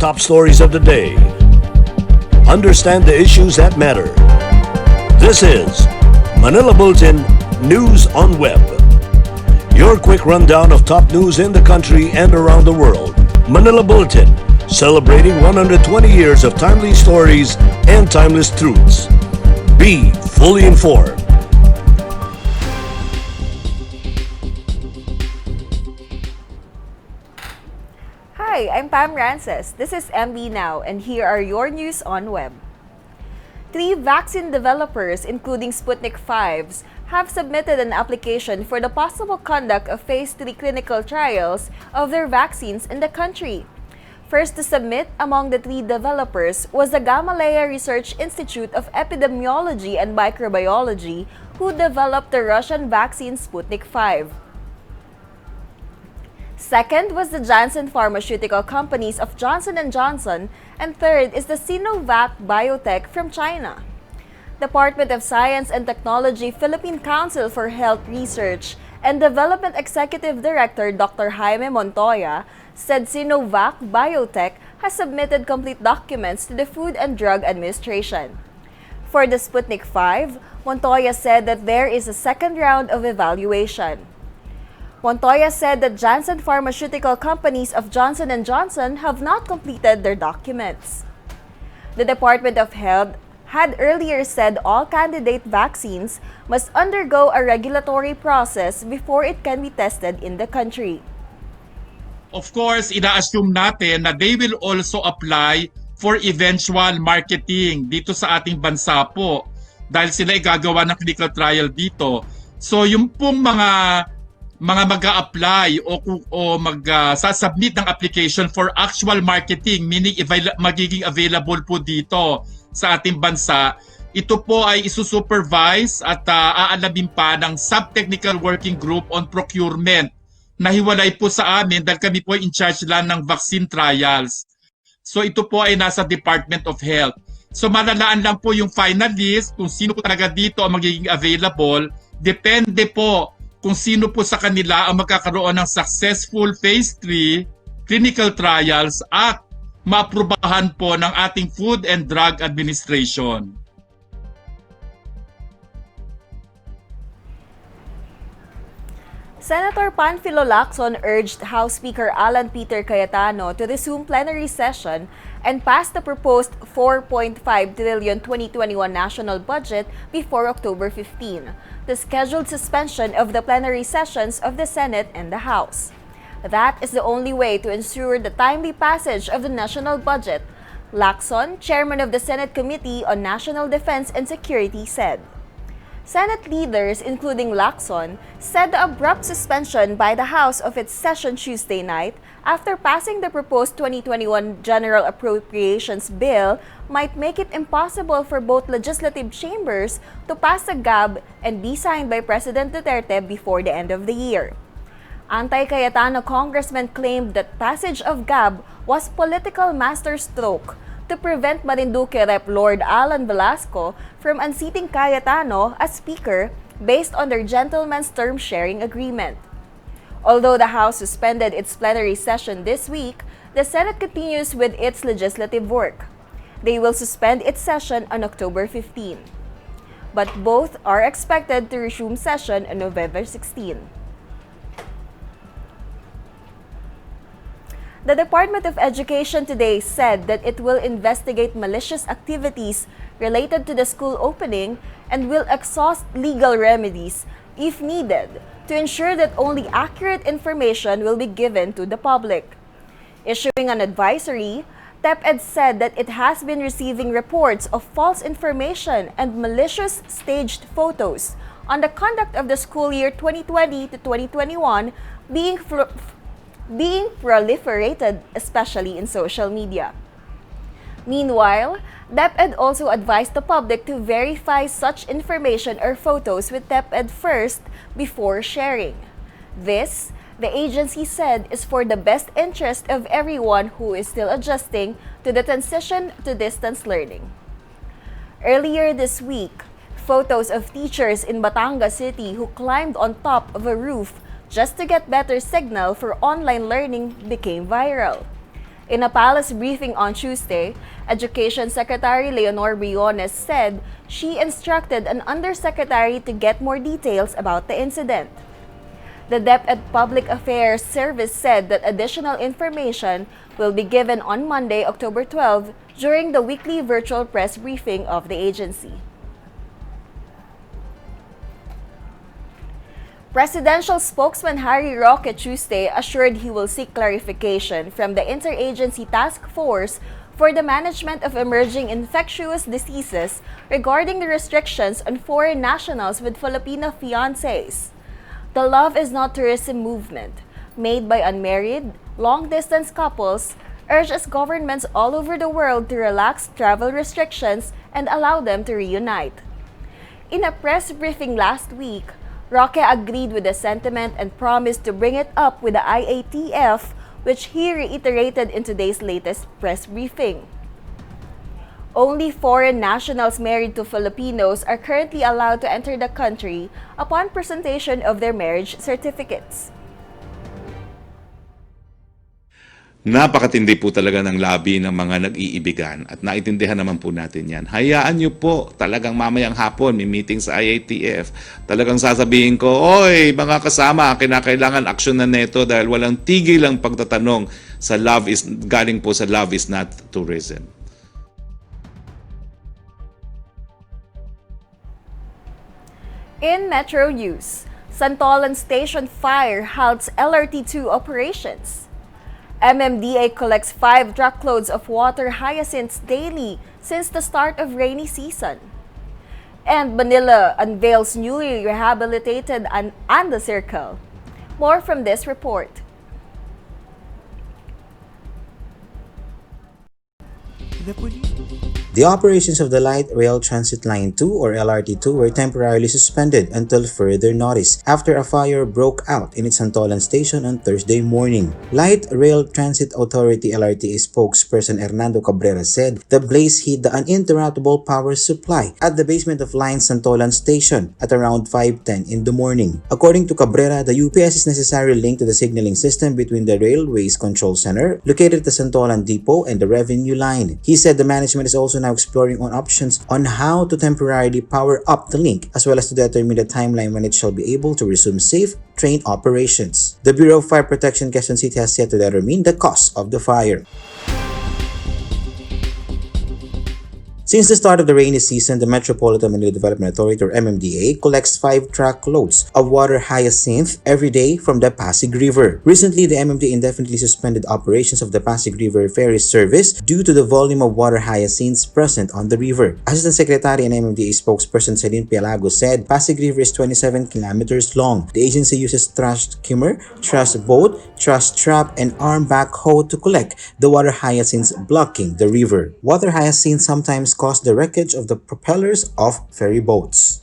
top stories of the day. Understand the issues that matter. This is Manila Bulletin News on Web. Your quick rundown of top news in the country and around the world. Manila Bulletin, celebrating 120 years of timely stories and timeless truths. Be fully informed. Hi, I'm Pam Rances. This is MB Now, and here are your news on web. 3 vaccine developers, including Sputnik V's, have submitted an application for the possible conduct of Phase 3 clinical trials of their vaccines in the country. First to submit among the 3 developers was the Gamaleya Research Institute of Epidemiology and Microbiology, who developed the Russian vaccine Sputnik V. Second was the Janssen Pharmaceutical Companies of Johnson & Johnson, and third is the Sinovac Biotech from China. Department of Science and Technology Philippine Council for Health Research and Development Executive Director Dr. Jaime Montoya said Sinovac Biotech has submitted complete documents to the Food and Drug Administration. For the Sputnik V, Montoya said that there is a second round of evaluation. Montoya said that Janssen Pharmaceutical Companies of Johnson & Johnson have not completed their documents. The Department of Health had earlier said all candidate vaccines must undergo a regulatory process before it can be tested in the country. Of course, ina-assume natin na they will also apply for eventual marketing dito sa ating bansa po dahil sila ay gagawa ng clinical trial dito. So yung pong mga mag-a-apply o mag-submit ng application for actual marketing, meaning magiging available po dito sa ating bansa, ito po ay isusupervise at aalamin pa ng Sub-Technical Working Group on Procurement na hiwalay po sa amin dahil kami po in charge lang ng vaccine trials. So ito po ay nasa Department of Health. So malalaan lang po yung final list kung sino po talaga dito ang magiging available. Depende po kung sino po sa kanila ang magkakaroon ng successful Phase 3 clinical trials at maaprubahan po ng ating Food and Drug Administration. Senator Panfilo Lacson urged House Speaker Alan Peter Cayetano to resume plenary session and pass the proposed 4.5 trillion 2021 national budget before October 15, the scheduled suspension of the plenary sessions of the Senate and the House. That is the only way to ensure the timely passage of the national budget, Lacson, chairman of the Senate Committee on National Defense and Security, said. Senate leaders, including Lacson, said the abrupt suspension by the House of its session Tuesday night after passing the proposed 2021 General Appropriations Bill might make it impossible for both legislative chambers to pass the GAB and be signed by President Duterte before the end of the year. Anti-Cayetano congressmen claimed that passage of GAB was political masterstroke to prevent Marinduque Rep. Lord Alan Velasco from unseating Cayetano as Speaker based on their gentleman's term sharing agreement. Although the House suspended its plenary session this week, the Senate continues with its legislative work. They will suspend its session on October 15. But both are expected to resume session on November 16. The Department of Education today said that it will investigate malicious activities related to the school opening and will exhaust legal remedies, if needed, to ensure that only accurate information will be given to the public. Issuing an advisory, DEPED said that it has been receiving reports of false information and malicious staged photos on the conduct of the school year 2020 to 2021 being proliferated, especially in social media. Meanwhile, DEPED also advised the public to verify such information or photos with DEPED first before sharing. This, the agency said, is for the best interest of everyone who is still adjusting to the transition to distance learning. Earlier this week, photos of teachers in Batangas City who climbed on top of a roof just to get better signal for online learning became viral. In a palace briefing on Tuesday, Education Secretary Leonor Briones said she instructed an undersecretary to get more details about the incident. The DEPED Public Affairs Service said that additional information will be given on Monday, October 12, during the weekly virtual press briefing of the agency. Presidential spokesman Harry Roque Tuesday assured he will seek clarification from the Interagency Task Force for the Management of Emerging Infectious Diseases regarding the restrictions on foreign nationals with Filipino fiancés. The Love is Not Tourism movement, made by unmarried, long-distance couples, urges governments all over the world to relax travel restrictions and allow them to reunite. In a press briefing last week, Roque agreed with the sentiment and promised to bring it up with the IATF, which he reiterated in today's latest press briefing. Only foreign nationals married to Filipinos are currently allowed to enter the country upon presentation of their marriage certificates. Napakatindi po talaga ng labi ng mga nag-iibigan at naiintindihan naman po natin yan. Hayaan nyo po, talagang mamayang hapon may meeting sa IATF. Talagang sasabihin ko, oy mga kasama, kinakailangan aksyon na neto dahil walang tigil ang pagtatanong sa galing po sa Love is Not Tourism. In Metro News, Santolan Station Fire halts LRT2 operations. MMDA collects 5 truckloads of water hyacinths daily since the start of rainy season. And Manila unveils newly rehabilitated Anda Circle. More from this report. The operations of the Light Rail Transit Line 2 or LRT2 were temporarily suspended until further notice after a fire broke out in its Santolan station on Thursday morning. Light Rail Transit Authority LRTA spokesperson Hernando Cabrera said the blaze hit the uninterruptible power supply at the basement of Line Santolan station at around 5:10 in the morning. According to Cabrera, the UPS is necessarily linked to the signaling system between the Railways Control Center located at the Santolan Depot and the revenue line. He said the management is also now exploring on options on how to temporarily power up the link as well as to determine the timeline when it shall be able to resume safe train operations. The Bureau of Fire Protection Quezon City has yet to determine the cause of the fire. Since the start of the rainy season, the Metropolitan Manila Development Authority or MMDA collects 5 truckloads of water hyacinth every day from the Pasig River. Recently, the MMDA indefinitely suspended operations of the Pasig River ferry service due to the volume of water hyacinths present on the river. Assistant Secretary and MMDA spokesperson Celine Pialago said Pasig River is 27 kilometers long. The agency uses truss skimmer, truss boat, truss trap, and arm backhoe to collect the water hyacinths blocking the river. Water hyacinths sometimes cause the wreckage of the propellers of ferry boats.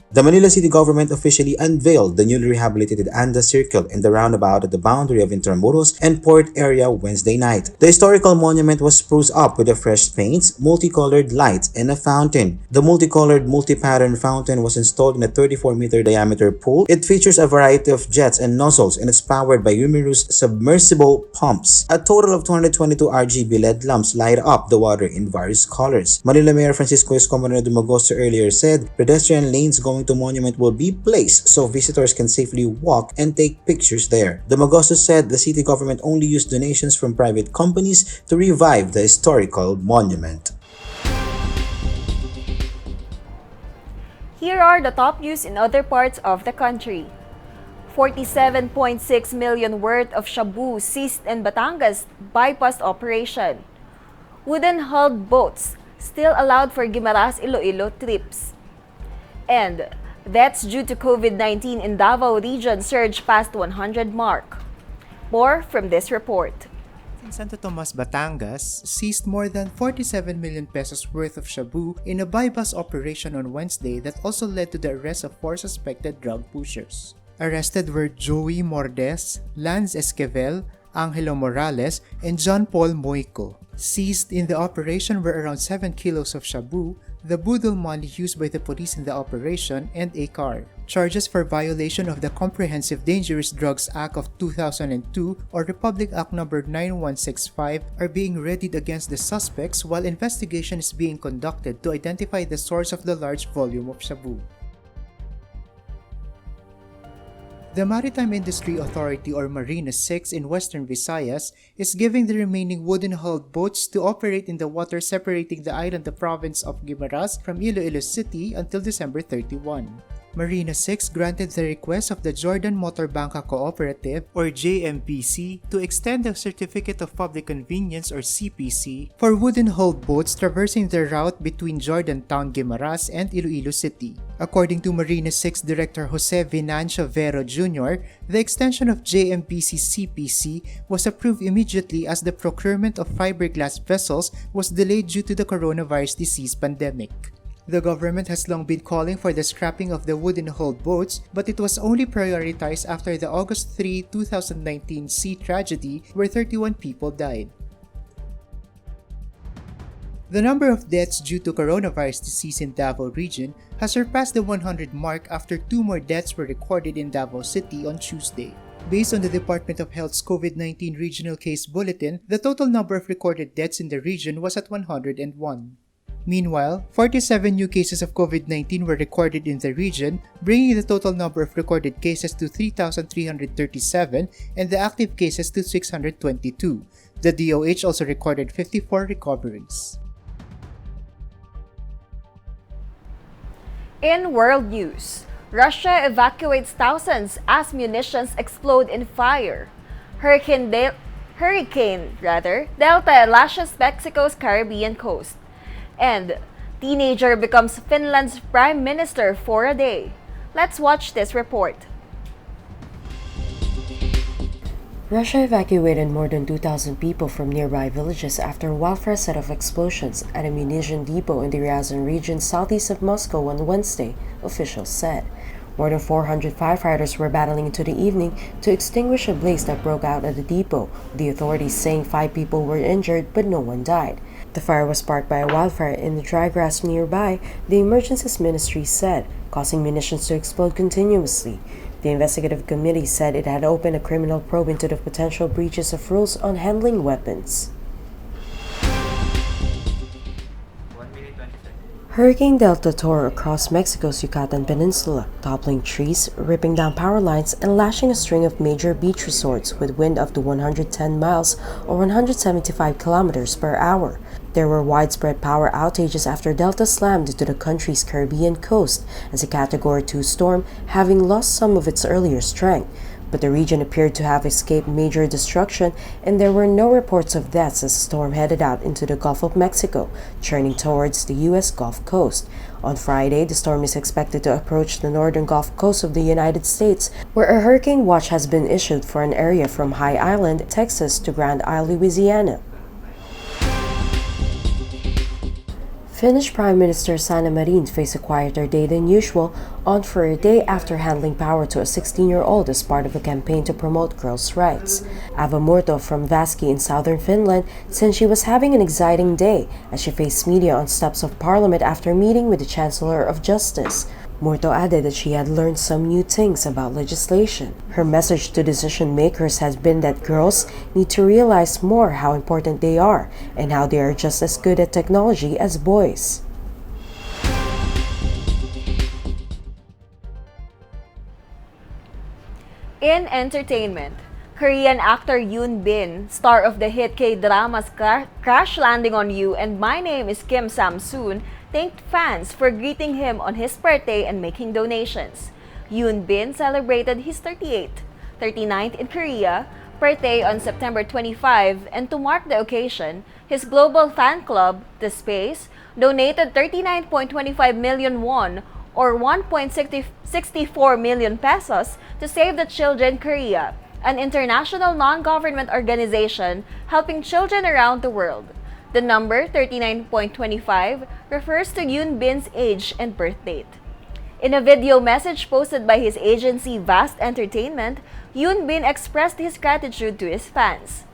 The Manila City Government officially unveiled the newly rehabilitated Anda Circle in the roundabout at the boundary of Intramuros and Port area Wednesday night. The historical monument was spruced up with fresh paints, multicolored lights, and a fountain. The multicolored, multi-pattern fountain was installed in a 34-meter diameter pool. It features a variety of jets and nozzles and is powered by numerous submersible pumps. A total of 222 RGB LED lamps light up the water in various colors. Manila Mayor Francisco Escobar Dumagoso earlier said pedestrian lanes going to monument will be placed so visitors can safely walk and take pictures there. Dumagoso said the city government only used donations from private companies to revive the historical monument. Here are the top news in other parts of the country. 47.6 million worth of shabu seized in Batangas bypass operation. Wooden-hulled boats still allowed for Guimaras Iloilo trips. And deaths due to COVID-19 in Davao region surged past 100 mark. More from this report. Santo Tomas, Batangas seized more than 47 million pesos worth of shabu in a bypass operation on Wednesday that also led to the arrest of 4 suspected drug pushers. Arrested were Joey Mordes, Lance Esquivel, Angelo Morales, and John Paul Moico. Seized in the operation were around 7 kilos of shabu, the budol money used by the police in the operation, and a car. Charges for violation of the Comprehensive Dangerous Drugs Act of 2002 or Republic Act No. 9165 are being readied against the suspects while investigation is being conducted to identify the source of the large volume of shabu. The Maritime Industry Authority or Marina 6 in Western Visayas is giving the remaining wooden-hulled boats to operate in the water separating the island of province of Guimaras from Iloilo City until December 31. Marina 6 granted the request of the Jordan Motor Banca Cooperative or JMPC to extend the Certificate of Public Convenience or CPC for wooden-hulled boats traversing the route between Jordan Town, Guimaras and Iloilo City. According to Marina 6 Director Jose Venancio Vero Jr., the extension of JMPC CPC was approved immediately as the procurement of fiberglass vessels was delayed due to the coronavirus disease pandemic. The government has long been calling for the scrapping of the wooden-hulled boats, but it was only prioritized after the August 3, 2019 sea tragedy where 31 people died. The number of deaths due to coronavirus disease in Davao region has surpassed the 100 mark after 2 more deaths were recorded in Davao City on Tuesday. Based on the Department of Health's COVID-19 Regional Case Bulletin, the total number of recorded deaths in the region was at 101. Meanwhile, 47 new cases of COVID-19 were recorded in the region, bringing the total number of recorded cases to 3,337 and the active cases to 622. The DOH also recorded 54 recoveries. In world news, Russia evacuates thousands as munitions explode in fire. Hurricane Delta lashes Mexico's Caribbean coast. And teenager becomes Finland's prime minister for a day. Let's watch this report. Russia evacuated more than 2,000 people from nearby villages after a wildfire set of explosions at a munition depot in the Ryazan region southeast of Moscow on Wednesday, officials said. More than 400 firefighters were battling into the evening to extinguish a blaze that broke out at the depot, the authorities saying 5 people were injured but no one died. The fire was sparked by a wildfire in the dry grass nearby, the Emergencies Ministry said, causing munitions to explode continuously. The investigative committee said it had opened a criminal probe into the potential breaches of rules on handling weapons. Hurricane Delta tore across Mexico's Yucatan Peninsula, toppling trees, ripping down power lines, and lashing a string of major beach resorts with wind up to 110 miles or 175 kilometers per hour. There were widespread power outages after Delta slammed into the country's Caribbean coast as a Category 2 storm, having lost some of its earlier strength. But the region appeared to have escaped major destruction, and there were no reports of deaths as the storm headed out into the Gulf of Mexico, churning towards the U.S. Gulf Coast. On Friday, the storm is expected to approach the northern Gulf Coast of the United States, where a hurricane watch has been issued for an area from High Island, Texas to Grand Isle, Louisiana. Finnish Prime Minister Sanna Marin faced a quieter day than usual on for a day after handing power to a 16-year-old as part of a campaign to promote girls' rights. Ava Murto from Vaski in southern Finland said she was having an exciting day as she faced media on steps of parliament after meeting with the Chancellor of Justice. Murto added that she had learned some new things about legislation. Her message to decision makers has been that girls need to realize more how important they are and how they are just as good at technology as boys. In entertainment, Korean actor Yoon Bin, star of the hit K-dramas Crash Landing on You and My Name is Kim Sam-soon, thanked fans for greeting him on his birthday and making donations. Yoon Bin celebrated his 39th in Korea birthday on September 25, and to mark the occasion, his global fan club, The Space, donated 39.25 million won or 1.64 million pesos to Save the Children Korea, an international non-government organization helping children around the world. The number 39.25 refers to Yoon Bin's age and birth date. In a video message posted by his agency Vast Entertainment, Yoon Bin expressed his gratitude to his fans.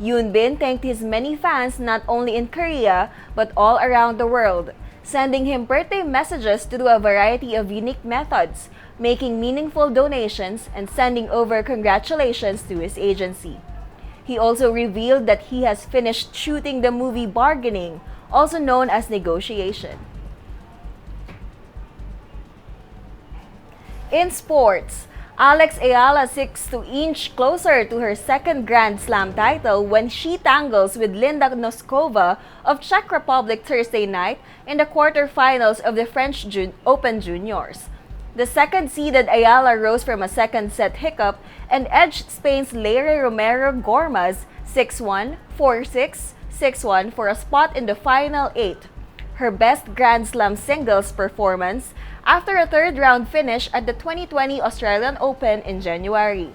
Yoon Bin thanked his many fans not only in Korea but all around the world, sending him birthday messages through a variety of unique methods, making meaningful donations, and sending over congratulations to his agency. He also revealed that he has finished shooting the movie Bargaining, also known as Negotiation. In sports, Alex Ayala seeks to inch closer to her second Grand Slam title when she tangles with Linda Noskova of Czech Republic Thursday night in the quarterfinals of the French Open Juniors. The second-seeded Ayala rose from a second-set hiccup and edged Spain's Leire Romero Gormaz 6-1, 4-6, 6-1 for a spot in the final 8. Her best Grand Slam singles performance after a third-round finish at the 2020 Australian Open in January.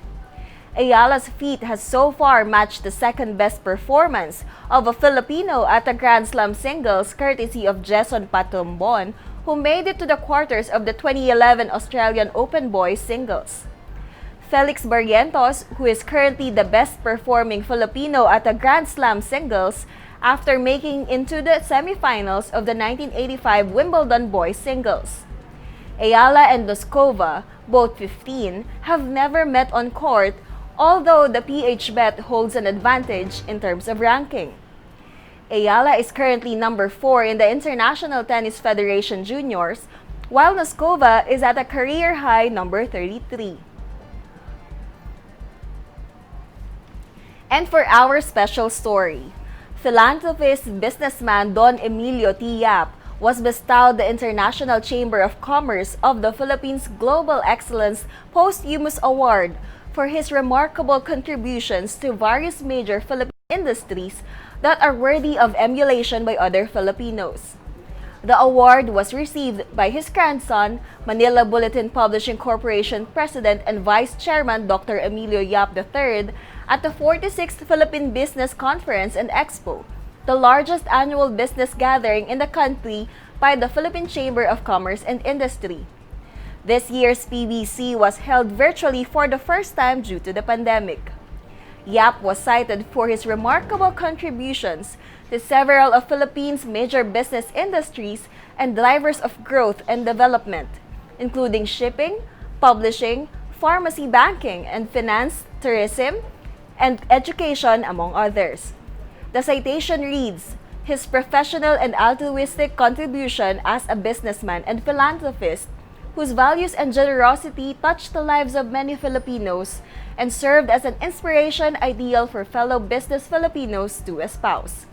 Ayala's feat has so far matched the second-best performance of a Filipino at the Grand Slam singles courtesy of Jason Patumbon, who made it to the quarters of the 2011 Australian Open boys singles. Felix Barrientos, who is currently the best-performing Filipino at the Grand Slam singles, after making into the semifinals of the 1985 Wimbledon boys singles. Ayala and Noskova, both 15, have never met on court, although the PH bet holds an advantage in terms of ranking. Ayala is currently number 4 in the International Tennis Federation Juniors, while Noskova is at a career-high number 33. And for our special story, philanthropist businessman Don Emilio T. Yap was bestowed the International Chamber of Commerce of the Philippines Global Excellence Posthumous Award for his remarkable contributions to various major Philippine industries that are worthy of emulation by other Filipinos. The award was received by his grandson, Manila Bulletin Publishing Corporation President and Vice Chairman Dr. Emilio Yap III at the 46th Philippine Business Conference and Expo, the largest annual business gathering in the country by the Philippine Chamber of Commerce and Industry. This year's PBC was held virtually for the first time due to the pandemic. Yap was cited for his remarkable contributions to several of Philippines' major business industries and drivers of growth and development, including shipping, publishing, pharmacy banking, and finance, tourism, and education, among others. The citation reads, his professional and altruistic contribution as a businessman and philanthropist whose values and generosity touched the lives of many Filipinos and served as an inspiration ideal for fellow business Filipinos to espouse.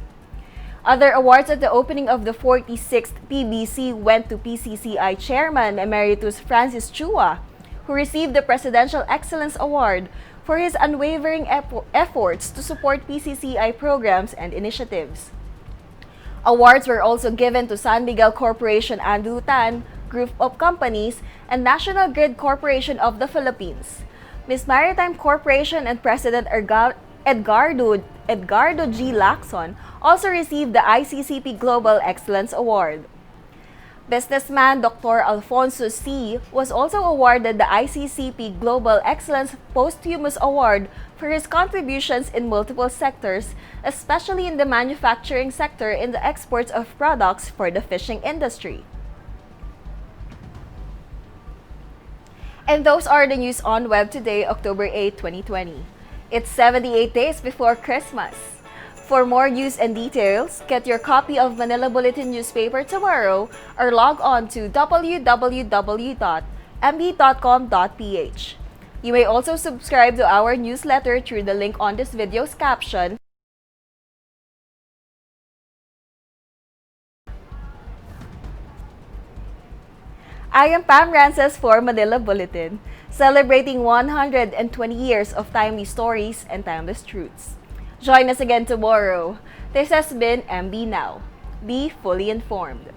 Other awards at the opening of the 46th PBC went to PCCI Chairman Emeritus Francis Chua, who received the Presidential Excellence Award for his unwavering efforts to support PCCI programs and initiatives. Awards were also given to San Miguel Corporation Andrew Tan, Group of Companies, and National Grid Corporation of the Philippines. Miss Maritime Corporation and President Edgardo G. Lacson also received the ICCP Global Excellence Award. Businessman Dr. Alfonso C. was also awarded the ICCP Global Excellence Posthumous Award for his contributions in multiple sectors, especially in the manufacturing sector in the exports of products for the fishing industry. And those are the news on web today, October 8, 2020. It's 78 days before Christmas. For more news and details, get your copy of Manila Bulletin newspaper tomorrow or log on to www.mb.com.ph. You may also subscribe to our newsletter through the link on this video's caption. I am Pam Rances for Manila Bulletin, celebrating 120 years of timely stories and timeless truths. Join us again tomorrow. This has been MB Now. Be fully informed.